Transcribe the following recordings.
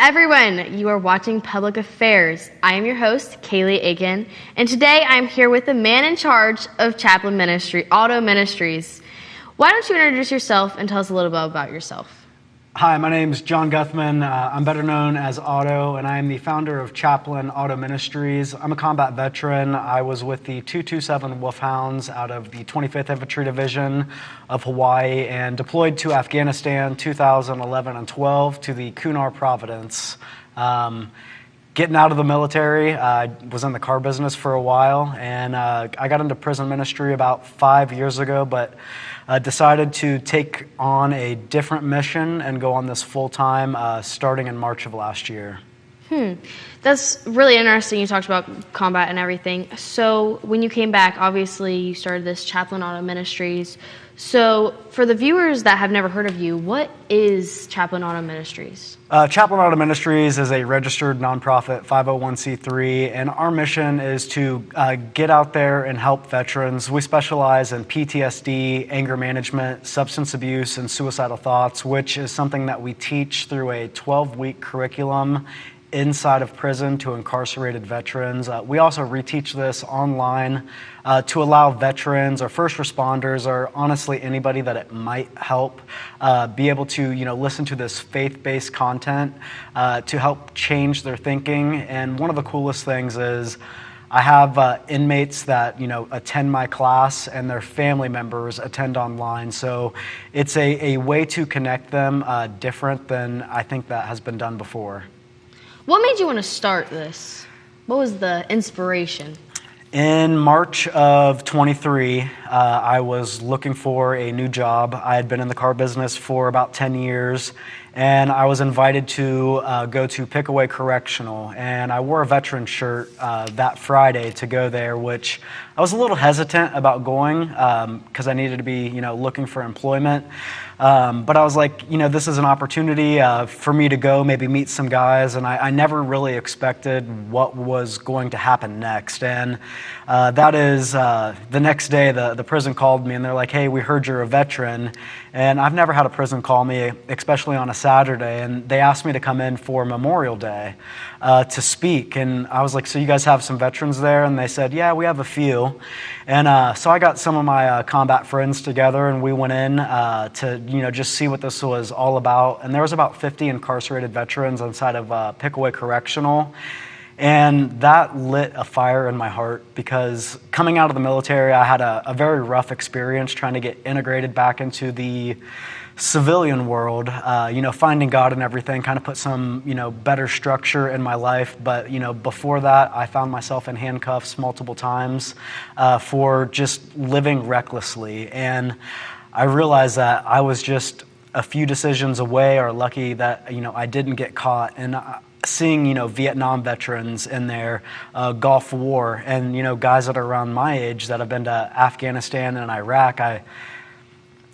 everyone, you are watching Public Affairs. I am your host, Kaylee Aiken, and today I'm here with the man in charge of Chaplain Ministry, Otto Ministries. Why don't you introduce yourself and tell us a little bit about yourself? Hi, my name is John Guthman. I'm better known as Otto, and I am the founder of Chaplain, Otto Ministries. I'm a combat veteran. I was with the 227 Wolfhounds out of the 25th Infantry Division of Hawaii and deployed to Afghanistan 2011 and 12 to the Kunar Providence. Getting out of the military, I was in the car business for a while, and I got into prison ministry about 5 years ago, but decided to take on a different mission and go on this full-time starting in March of last year. That's really interesting. You talked about combat and everything. So when you came back, obviously you started this Chaplain Otto Ministries. So for the viewers that have never heard of you, what is Chaplain Otto Ministries? Chaplain Otto Ministries is a registered nonprofit 501c3, and our mission is to get out there and help veterans. We specialize in PTSD, anger management, substance abuse, and suicidal thoughts, which is something that we teach through a 12-week curriculum inside of prison to incarcerated veterans. We also reteach this online to allow veterans or first responders or honestly anybody that it might help be able to listen to this faith-based content to help change their thinking. And one of the coolest things is I have inmates that attend my class and their family members attend online. So it's a way to connect them different than I think that has been done before. What made you want to start this? What was the inspiration? In March of 23, I was looking for a new job. I had been in the car business for about 10 years, and I was invited to go to Pickaway Correctional, and I wore a veteran shirt that Friday to go there, which I was a little hesitant about going because I needed to be, looking for employment. But I was like, this is an opportunity for me to go, maybe meet some guys, and I never really expected what was going to happen next. And that is the next day, the prison called me, and they're like, hey, we heard you're a veteran. And I've never had a prison call me, especially on a Saturday, and they asked me to come in for Memorial Day to speak. And I was like, so you guys have some veterans there? And they said, yeah, we have a few. And so I got some of my combat friends together, and we went in to just see what this was all about. And there was about 50 incarcerated veterans inside of Pickaway Correctional. And that lit a fire in my heart because coming out of the military, I had a very rough experience trying to get integrated back into the civilian world, finding God and everything, kind of put some, better structure in my life. But, before that, I found myself in handcuffs multiple times for just living recklessly. And I realized that I was just a few decisions away or lucky that, I didn't get caught. And seeing, Vietnam veterans in there, Gulf War, and, guys that are around my age that have been to Afghanistan and Iraq,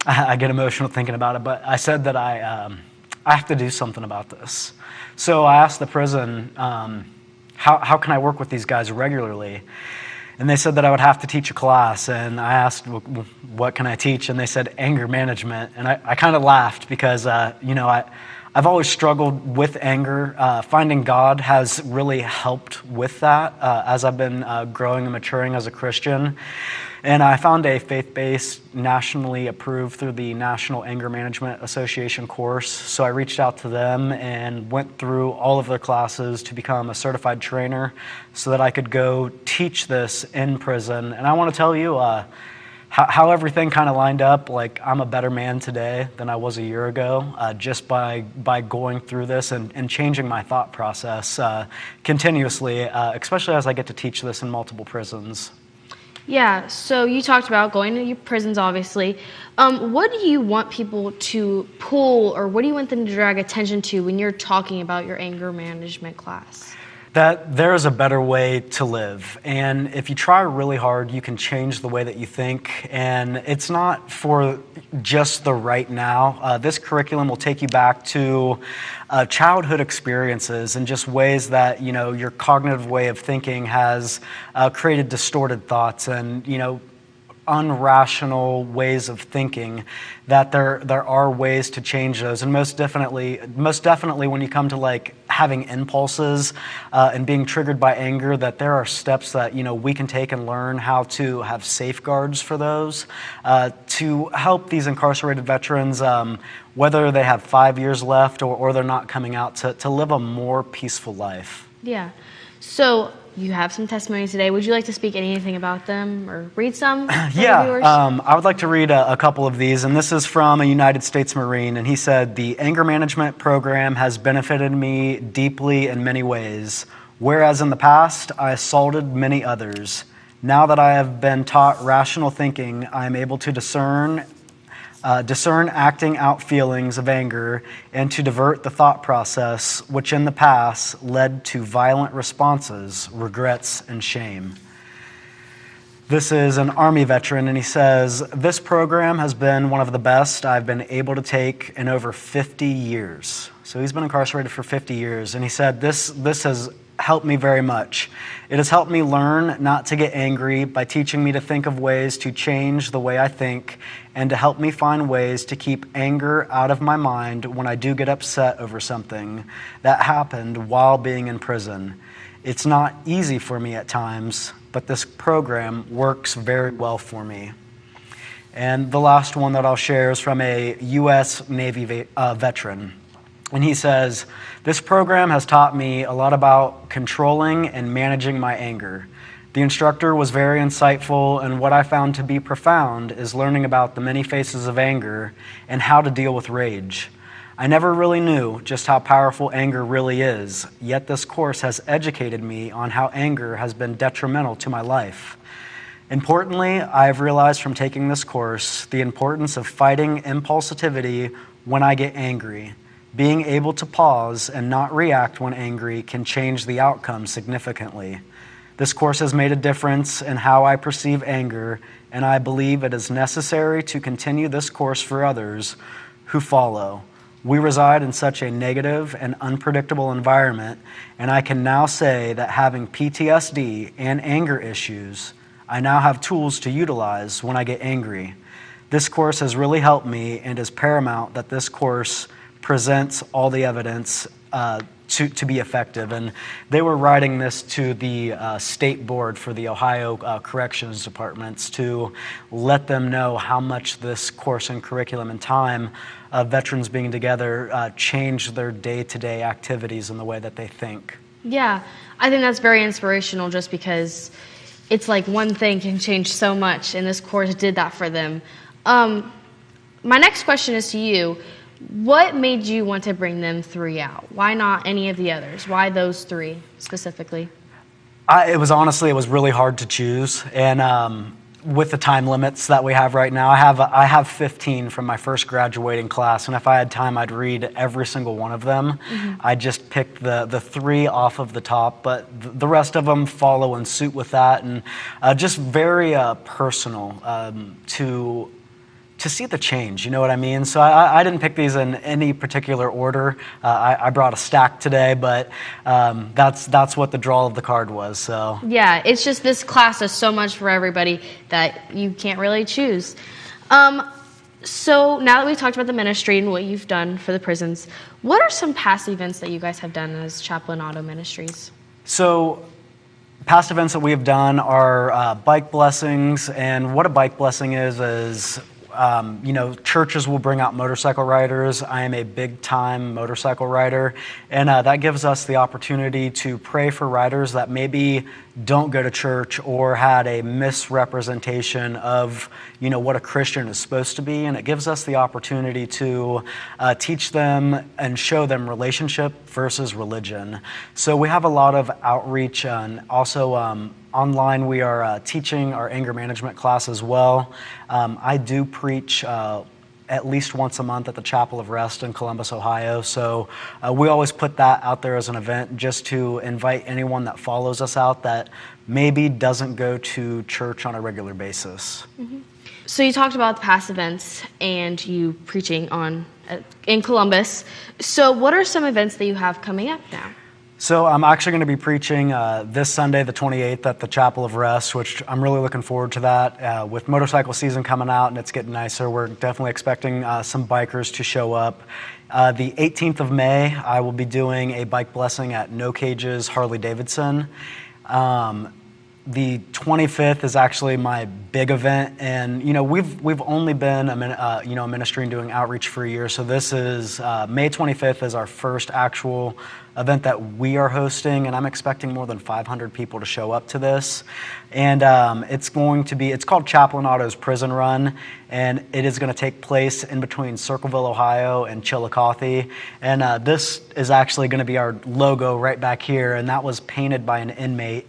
I get emotional thinking about it, but I said that I have to do something about this. So I asked the prison, how can I work with these guys regularly? And they said that I would have to teach a class, and I asked, what can I teach? And they said anger management, and I kind of laughed because, I've always struggled with anger. Finding God has really helped with that as I've been growing and maturing as a Christian. And I found a faith-based, nationally approved through the National Anger Management Association course. So I reached out to them and went through all of their classes to become a certified trainer so that I could go teach this in prison. And I want to tell you how everything kind of lined up. Like, I'm a better man today than I was a year ago just by going through this and changing my thought process continuously, especially as I get to teach this in multiple prisons. Yeah, so you talked about going to your prisons, obviously. What do you want people to pull, or what do you want them to drag attention to when you're talking about your anger management class? That there is a better way to live. And if you try really hard, you can change the way that you think. And it's not for just the right now. This curriculum will take you back to childhood experiences and just ways that, your cognitive way of thinking has created distorted thoughts and, unrational ways of thinking, that there are ways to change those. And most definitely when you come to like having impulses and being triggered by anger, that there are steps that we can take and learn how to have safeguards for those to help these incarcerated veterans, whether they have 5 years left or they're not coming out, to live a more peaceful life. Yeah. So you have some testimonies today. Would you like to speak anything about them or read some for the viewers? I would like to read a couple of these, and this is from a United States Marine, and he said, "The anger management program has benefited me deeply in many ways. Whereas in the past, I assaulted many others. Now that I have been taught rational thinking, I am able to discern acting out feelings of anger and to divert the thought process, which in the past led to violent responses, regrets, and shame." This is an Army veteran, and he says, "This program has been one of the best I've been able to take in over 50 years. So he's been incarcerated for 50 years, and he said, this has helped me very much. It has helped me learn not to get angry by teaching me to think of ways to change the way I think and to help me find ways to keep anger out of my mind when I do get upset over something that happened while being in prison. It's not easy for me at times, but this program works very well for me." And the last one that I'll share is from a U.S. Navy veteran. And he says, "This program has taught me a lot about controlling and managing my anger. The instructor was very insightful, and what I found to be profound is learning about the many faces of anger and how to deal with rage. I never really knew just how powerful anger really is, yet this course has educated me on how anger has been detrimental to my life. Importantly, I have realized from taking this course the importance of fighting impulsivity when I get angry. Being able to pause and not react when angry can change the outcome significantly. This course has made a difference in how I perceive anger, and I believe it is necessary to continue this course for others who follow. We reside in such a negative and unpredictable environment, and I can now say that having PTSD and anger issues, I now have tools to utilize when I get angry. This course has really helped me, and is paramount that this course presents all the evidence to be effective." And they were writing this to the state board for the Ohio Corrections Departments to let them know how much this course and curriculum and time of veterans being together changed their day-to-day activities and the way that they think. Yeah, I think that's very inspirational, just because it's like one thing can change so much, and this course did that for them. My next question is to you. What made you want to bring them three out? Why not any of the others? Why those three specifically? It was really hard to choose, and with the time limits that we have right now, I have 15 from my first graduating class, and if I had time, I'd read every single one of them. Mm-hmm. I just picked the three off of the top, but the rest of them follow in suit with that, and just very personal to see the change, you know what I mean? So I didn't pick these in any particular order. I brought a stack today, but that's what the draw of the card was. So yeah, it's just this class is so much for everybody that you can't really choose. So now that we've talked about the ministry and what you've done for the prisons, what are some past events that you guys have done as Chaplain Otto Ministries? So past events that we have done are bike blessings, and what a bike blessing is churches will bring out motorcycle riders. I am a big-time motorcycle rider, and that gives us the opportunity to pray for riders that maybe don't go to church or had a misrepresentation of, what a Christian is supposed to be, and it gives us the opportunity to teach them and show them relationship versus religion. So we have a lot of outreach, and also online we are teaching our anger management class as well. I do preach at least once a month at the Chapel of Rest in Columbus, Ohio. So we always put that out there as an event just to invite anyone that follows us out that maybe doesn't go to church on a regular basis. Mm-hmm. So you talked about the past events and you preaching in Columbus. So what are some events that you have coming up now? So I'm actually going to be preaching this Sunday, the 28th, at the Chapel of Rest, which I'm really looking forward to that. With motorcycle season coming out and it's getting nicer, we're definitely expecting some bikers to show up. The 18th of May, I will be doing a bike blessing at No Cages Harley-Davidson. The 25th is actually my big event, and we've only been a ministry and doing outreach for a year. So this is May 25th is our first actual event that we are hosting, and I'm expecting more than 500 people to show up to this. And it's called Chaplain Otto's Prison Run, and it is going to take place in between Circleville, Ohio, and Chillicothe. And this is actually going to be our logo right back here, and that was painted by an inmate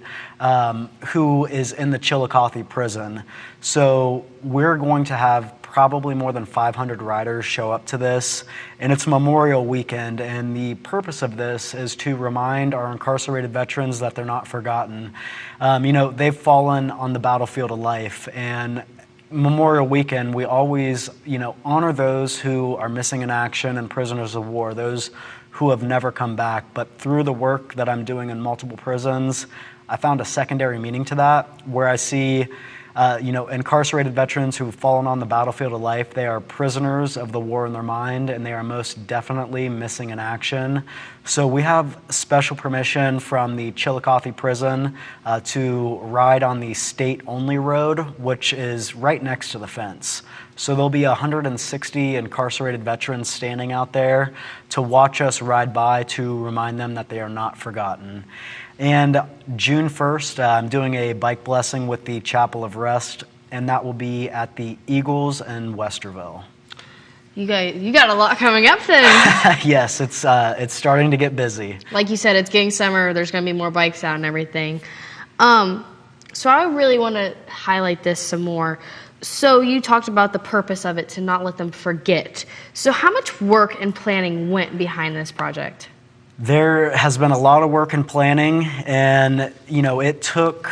who is in the Chillicothe prison. So we're going to have probably more than 500 riders show up to this, and it's Memorial Weekend, and the purpose of this is to remind our incarcerated veterans that they're not forgotten. They've fallen on the battlefield of life, and Memorial Weekend, we always, honor those who are missing in action and prisoners of war, those who have never come back. But through the work that I'm doing in multiple prisons, I found a secondary meaning to that, where I see incarcerated veterans who've fallen on the battlefield of life. They are prisoners of the war in their mind, and they are most definitely missing in action. So we have special permission from the Chillicothe prison to ride on the state-only road, which is right next to the fence. So there'll be 160 incarcerated veterans standing out there to watch us ride by, to remind them that they are not forgotten. And June 1st, I'm doing a bike blessing with the Chapel of Rest, and that will be at the Eagles in Westerville. You got a lot coming up then. Yes, it's starting to get busy. Like you said, it's getting summer. There's going to be more bikes out and everything. So I really want to highlight this some more. So you talked about the purpose of it, to not let them forget. So how much work and planning went behind this project? There has been a lot of work and planning, and it took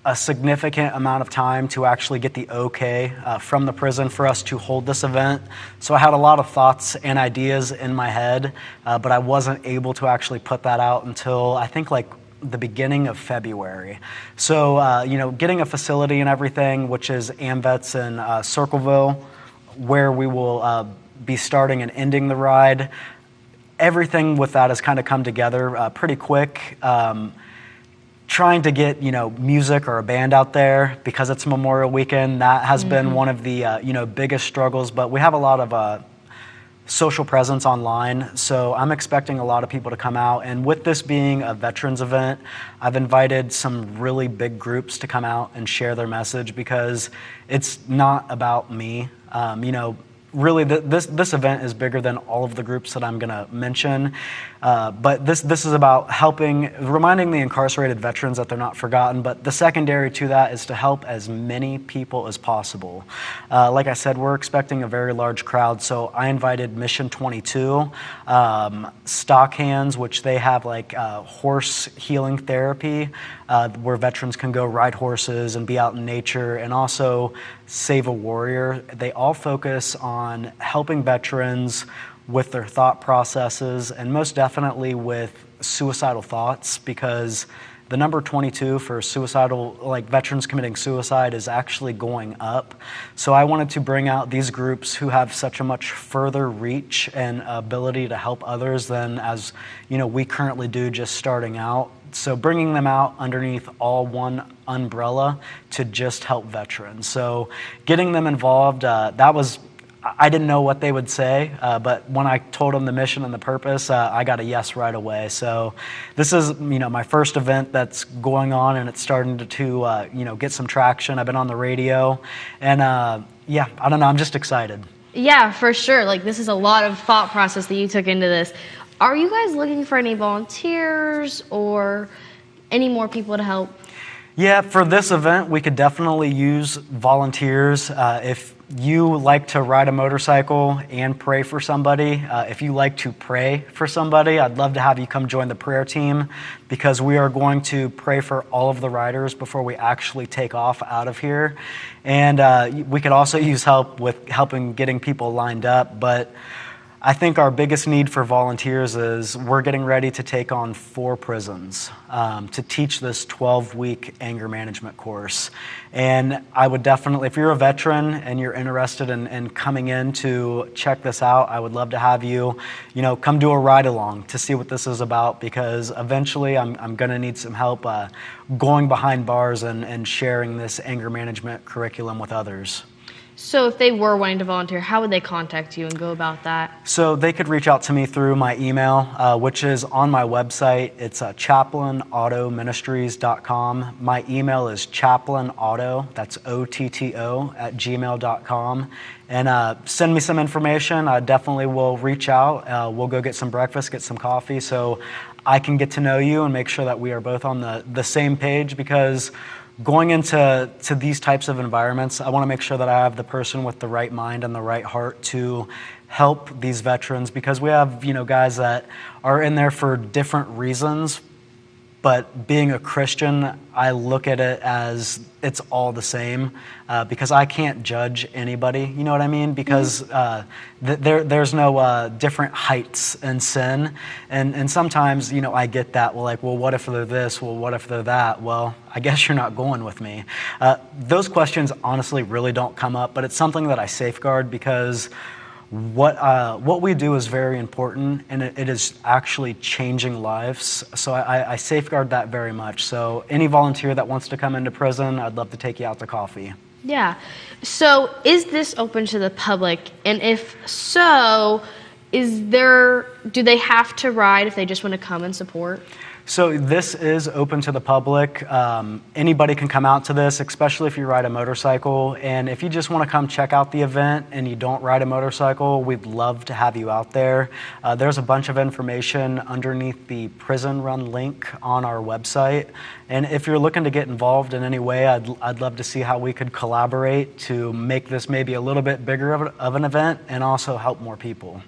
a significant amount of time to actually get the okay from the prison for us to hold this event. So I had a lot of thoughts and ideas in my head, but I wasn't able to actually put that out until I think the beginning of February. So getting a facility and everything, which is AMVETS in Circleville, where we will be starting and ending the ride. Everything with that has kind of come together pretty quick. Trying to get music or a band out there because it's Memorial Weekend, that has been one of the biggest struggles. But we have a lot of social presence online, so I'm expecting a lot of people to come out. And with this being a veterans event, I've invited some really big groups to come out and share their message, because it's not about me. Really, this event is bigger than all of the groups that I'm going to mention, but this is about reminding the incarcerated veterans that they're not forgotten. But the secondary to that is to help as many people as possible. Like I said, we're expecting a very large crowd, so I invited Mission 22, Stock Hands, which they have horse healing therapy, where veterans can go ride horses and be out in nature, and also Save a Warrior. They all focus on helping veterans with their thought processes, and most definitely with suicidal thoughts, because the number 22 for veterans committing suicide is actually going up. So I wanted to bring out these groups who have such a much further reach and ability to help others than as we currently do just starting out. So bringing them out underneath all one umbrella to just help veterans. So getting them involved, I didn't know what they would say, but when I told them the mission and the purpose, I got a yes right away. So this is, my first event that's going on, and it's starting to get some traction. I've been on the radio, and I don't know, I'm just excited. Yeah, for sure. This is a lot of thought process that you took into this. Are you guys looking for any volunteers or any more people to help? Yeah, for this event, we could definitely use volunteers. If you like to ride a motorcycle and pray for somebody, if you like to pray for somebody, I'd love to have you come join the prayer team, because we are going to pray for all of the riders before we actually take off out of here. And we could also use help with helping getting people lined up. But I think our biggest need for volunteers is we're getting ready to take on 4 prisons to teach this 12-week anger management course. And I would definitely, if you're a veteran and you're interested in coming in to check this out, I would love to have you, come do a ride along to see what this is about, because eventually I'm going to need some help going behind bars and sharing this anger management curriculum with others. So if they were wanting to volunteer, how would they contact you and go about that? So they could reach out to me through my email, which is on my website. It's chaplainautoministries.com. My email is chaplainauto, that's OTTO, @gmail.com. And send me some information. I definitely will reach out. We'll go get some breakfast, get some coffee, so I can get to know you and make sure that we are both on the same page, because going into these types of environments, I want to make sure that I have the person with the right mind and the right heart to help these veterans, because we have, guys that are in there for different reasons. But being a Christian, I look at it as it's all the same, because I can't judge anybody, you know what I mean? Because there's no different heights in sin. And sometimes, I get that, well, what if they're this? Well, what if they're that? Well, I guess you're not going with me. Those questions honestly really don't come up, but it's something that I safeguard, because what we do is very important, and it is actually changing lives. So I safeguard that very much. So any volunteer that wants to come into prison, I'd love to take you out to coffee. Yeah. So is this open to the public? And if so, do they have to ride if they just want to come and support? So this is open to the public. Anybody can come out to this, especially if you ride a motorcycle. And if you just want to come check out the event and you don't ride a motorcycle, we'd love to have you out there. There's a bunch of information underneath the Prison Run link on our website. And if you're looking to get involved in any way, I'd love to see how we could collaborate to make this maybe a little bit bigger of an event and also help more people.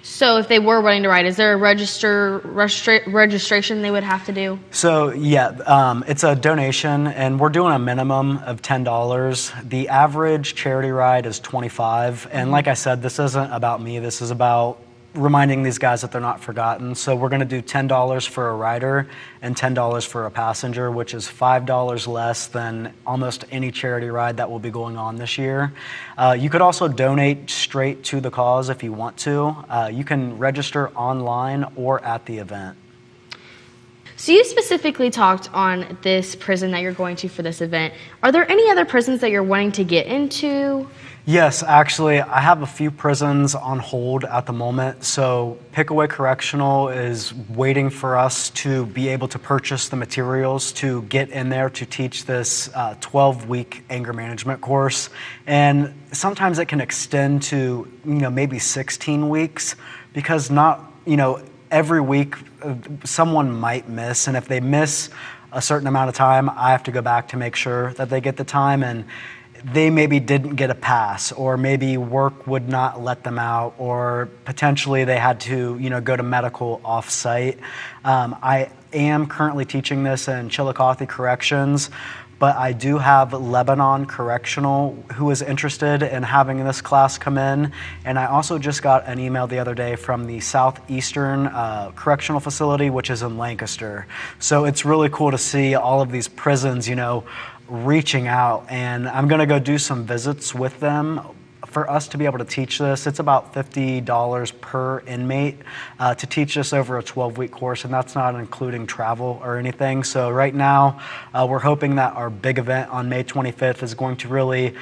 So if they were wanting to ride, is there a registration they would have to do? So yeah, it's a donation, and we're doing a minimum of $10. The average charity ride is $25. And like I said, this isn't about me. This is about reminding these guys that they're not forgotten. So we're going to do $10 for a rider and $10 for a passenger, which is $5 less than almost any charity ride that will be going on this year. You could also donate straight to the cause if you want to. You can register online or at the event. So you specifically talked on this prison that you're going to for this event. Are there any other prisons that you're wanting to get into? Yes, actually, I have a few prisons on hold at the moment. So Pickaway Correctional is waiting for us to be able to purchase the materials to get in there to teach this 12-week anger management course. And sometimes it can extend to, maybe 16 weeks, because not, every week someone might miss. And if they miss a certain amount of time, I have to go back to make sure that they get the time. And they maybe didn't get a pass, or maybe work would not let them out, or potentially they had to, go to medical off-site. I am currently teaching this in Chillicothe Corrections, but I do have Lebanon Correctional who is interested in having this class come in. And I also just got an email the other day from the Southeastern Correctional Facility, which is in Lancaster. So it's really cool to see all of these prisons, reaching out, and I'm going to go do some visits with them. For us to be able to teach this, it's about $50 per inmate to teach this over a 12-week course, and that's not including travel or anything. So right now, we're hoping that our big event on May 25th is going to really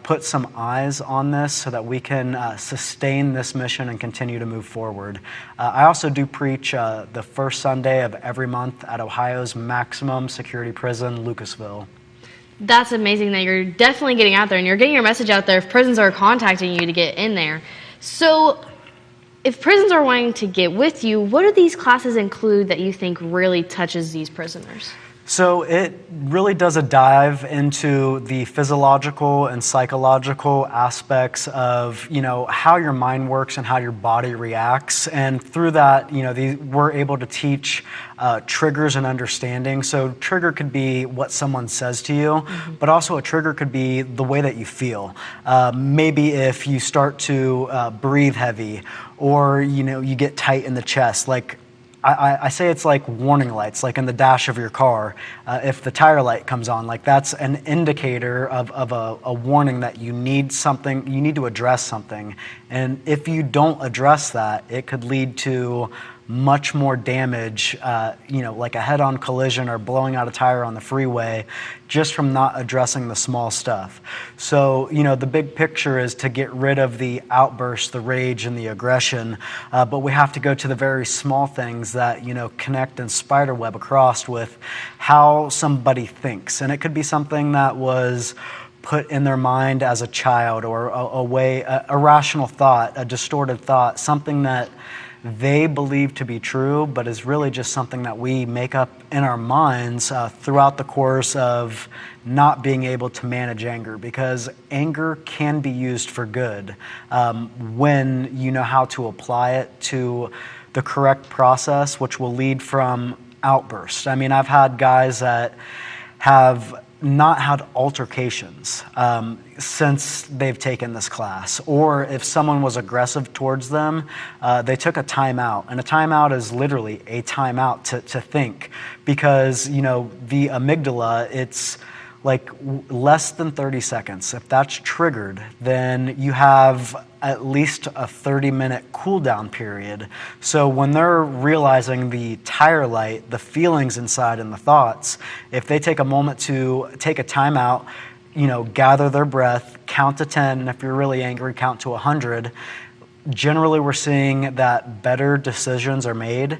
put some eyes on this so that we can sustain this mission and continue to move forward. I also do preach the first Sunday of every month at Ohio's maximum security prison, Lucasville. That's amazing that you're definitely getting out there and you're getting your message out there if prisons are contacting you to get in there. So if prisons are wanting to get with you, what do these classes include that you think really touches these prisoners? So it really does a dive into the physiological and psychological aspects of, how your mind works and how your body reacts. And through that, we're able to teach triggers and understanding. So trigger could be what someone says to you, but also a trigger could be the way that you feel. Maybe if you start to breathe heavy, or, you get tight in the chest, like I say it's like warning lights, like in the dash of your car. If the tire light comes on, like that's an indicator of a warning that you need something, you need to address something. And if you don't address that, it could lead to much more damage, like a head-on collision or blowing out a tire on the freeway, just from not addressing the small stuff. So, the big picture is to get rid of the outburst, the rage, and the aggression, but we have to go to the very small things that, connect and spiderweb across with how somebody thinks. And it could be something that was put in their mind as a child, or a rational thought, a distorted thought, something that they believe to be true, but is really just something that we make up in our minds throughout the course of not being able to manage anger, because anger can be used for good when you know how to apply it to the correct process, which will lead from outbursts. I mean, I've had guys that have not had altercations since they've taken this class, or if someone was aggressive towards them, they took a timeout. And a timeout is literally a timeout to think, because the amygdala, it's like less than 30 seconds. If that's triggered, then you have at least a 30-minute cool down period. So when they're realizing the tire light, the feelings inside and the thoughts, if they take a moment to take a timeout, gather their breath, count to 10, and if you're really angry, count to 100. Generally, we're seeing that better decisions are made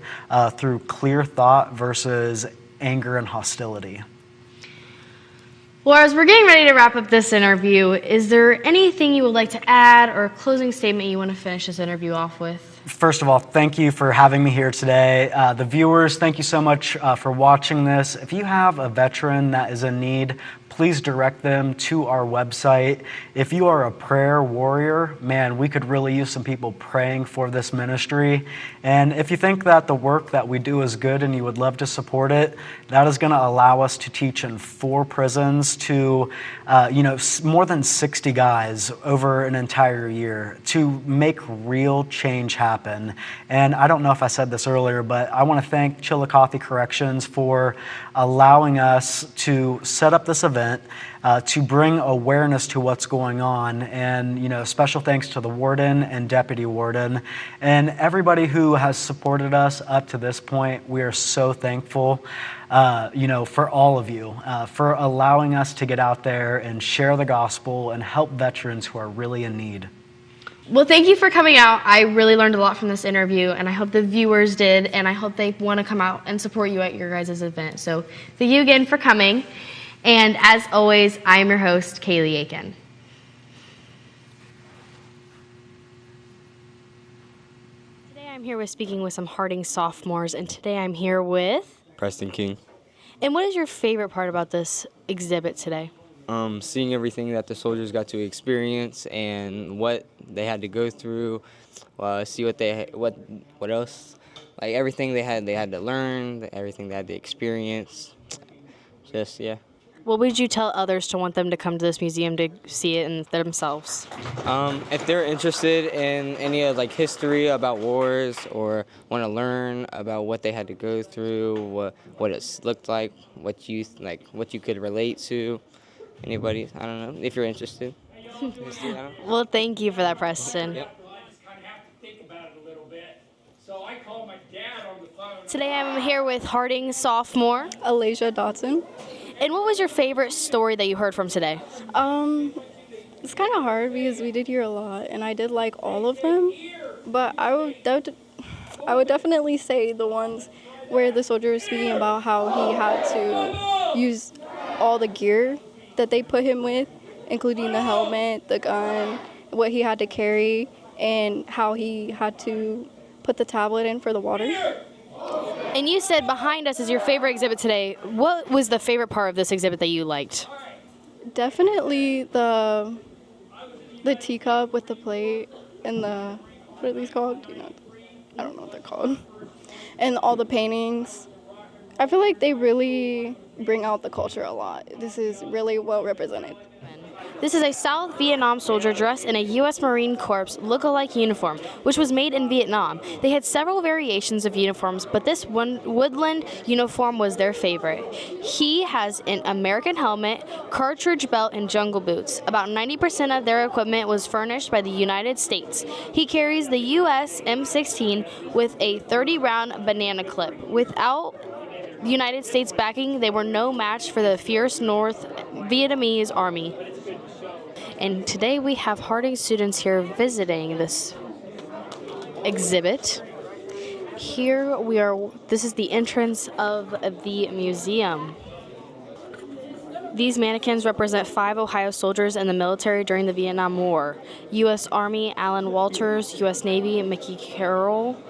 through clear thought versus anger and hostility. Well, as we're getting ready to wrap up this interview, is there anything you would like to add, or a closing statement you want to finish this interview off with? First of all, thank you for having me here today. The viewers, thank you so much for watching this. If you have a veteran that is in need, please direct them to our website. If you are a prayer warrior, man, we could really use some people praying for this ministry. And if you think that the work that we do is good and you would love to support it, that is going to allow us to teach in 4 prisons to, more than 60 guys over an entire year, to make real change happen. And I don't know if I said this earlier, but I want to thank Chillicothe Corrections for allowing us to set up this event, to bring awareness to what's going on. And, special thanks to the warden and deputy warden and everybody who has supported us up to this point. We are so thankful, for all of you, for allowing us to get out there and share the gospel and help veterans who are really in need. Well, thank you for coming out. I really learned a lot from this interview, and I hope the viewers did, and I hope they want to come out and support you at your guys' event. So thank you again for coming. And as always, I am your host, Kaylee Aiken. Today I'm here speaking with some Harding sophomores, and today I'm here with Preston King. And what is your favorite part about this exhibit today? Seeing everything that the soldiers got to experience and what they had to go through, see what else, like everything they had to learn, everything they had to experience. Just, yeah. What would you tell others to want them to come to this museum to see it in themselves? If they're interested in any of history about wars, or want to learn about what they had to go through, what it looked like, what you could relate to, anybody, I don't know, if you're interested. Well, thank you for that, Preston. Yep. Today I'm here with Harding sophomore Alasia Dotson. And what was your favorite story that you heard from today? It's kind of hard because we did hear a lot, and I did like all of them. But I would definitely say the ones where the soldier was speaking about how he had to use all the gear that they put him with, including the helmet, the gun, what he had to carry, and how he had to put the tablet in for the water. And you said behind us is your favorite exhibit today. What was the favorite part of this exhibit that you liked? Definitely the teacup with the plate and the, what are these called? I don't know what they're called. And all the paintings. I feel like they really bring out the culture a lot. This is really well represented. This is a South Vietnam soldier dressed in a U.S. Marine Corps look-alike uniform, which was made in Vietnam. They had several variations of uniforms, but this one woodland uniform was their favorite. He has an American helmet, cartridge belt, and jungle boots. About 90% of their equipment was furnished by the United States. He carries the U.S. M16 with a 30-round banana clip. Without the United States backing, they were no match for the fierce North Vietnamese army. And today we have Harding students here visiting this exhibit. Here we are, this is the entrance of the museum. These mannequins represent 5 Ohio soldiers in the military during the Vietnam War. U.S. Army, Alan Walters, U.S. Navy, Mickey Carroll,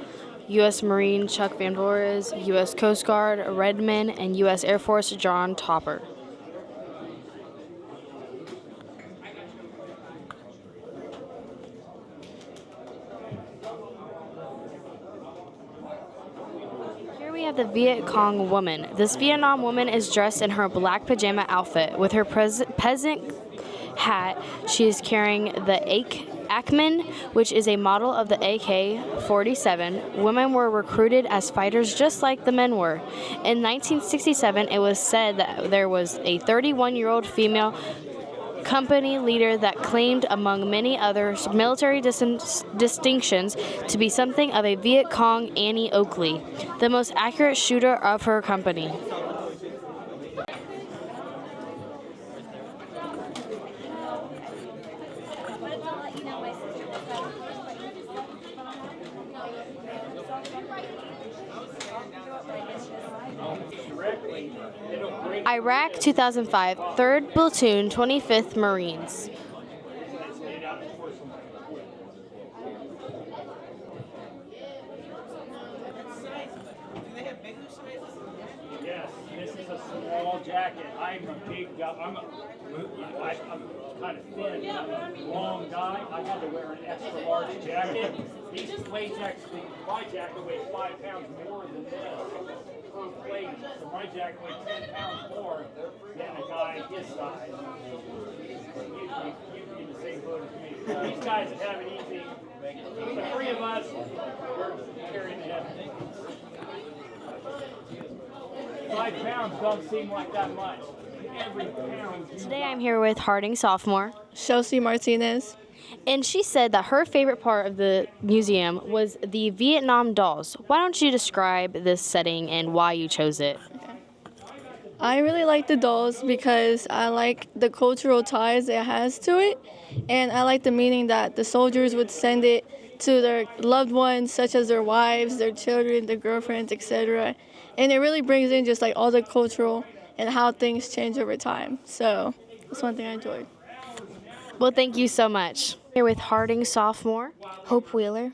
U.S. Marine, Chuck Van Voores, U.S. Coast Guard, Redmond, and U.S. Air Force, John Topper. We have the Viet Cong woman. This Vietnam woman is dressed in her black pajama outfit. With her peasant hat, she is carrying the Ackman, which is a model of the AK-47. Women were recruited as fighters just like the men were. In 1967, it was said that there was a 31-year-old female company leader that claimed, among many other military distinctions, to be something of a Viet Cong Annie Oakley, the most accurate shooter of her company. Iraq 2005, 3rd Platoon, 25th Marines. Yes, this is a small jacket. I'm a big guy. I'm kind of thin. I'm a long guy. I had to wear an extra large jacket. These plate jackets, my jacket weighs 5 pounds more than this per plate. So my jacket weighs 10 pounds more than a guy his size. You'd be in the same boat as me. These guys that have it easy, the 3 of us, we're carrying the heavy. 5 pounds don't seem like that much. Every pound. Today I'm here with Harding sophomore, Chelsea Martinez. and she said that her favorite part of the museum was the Vietnam dolls. Why don't you describe this setting and why you chose it? I really like the dolls because I like the cultural ties it has to it, and I like the meaning that the soldiers would send it to their loved ones, such as their wives, their children, their girlfriends, etc. And it really brings in just like all the cultural and how things change over time. So that's one thing I enjoyed. Well, thank you so much. Here with Harding sophomore, Hope Wheeler.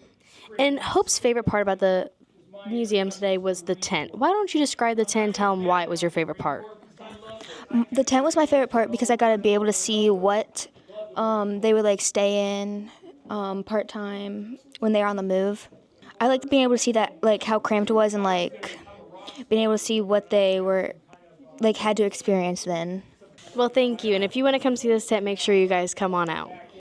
and Hope's favorite part about the museum today was the tent. Why don't you describe the tent and tell them why it was your favorite part? The tent was my favorite part because I got to be able to see what they would like stay in part-time when they're on the move. I liked being able to see that, like how cramped it was, and like being able to see what they were like had to experience then. Well, thank you. And if you want to come see this tent, make sure you guys come on out.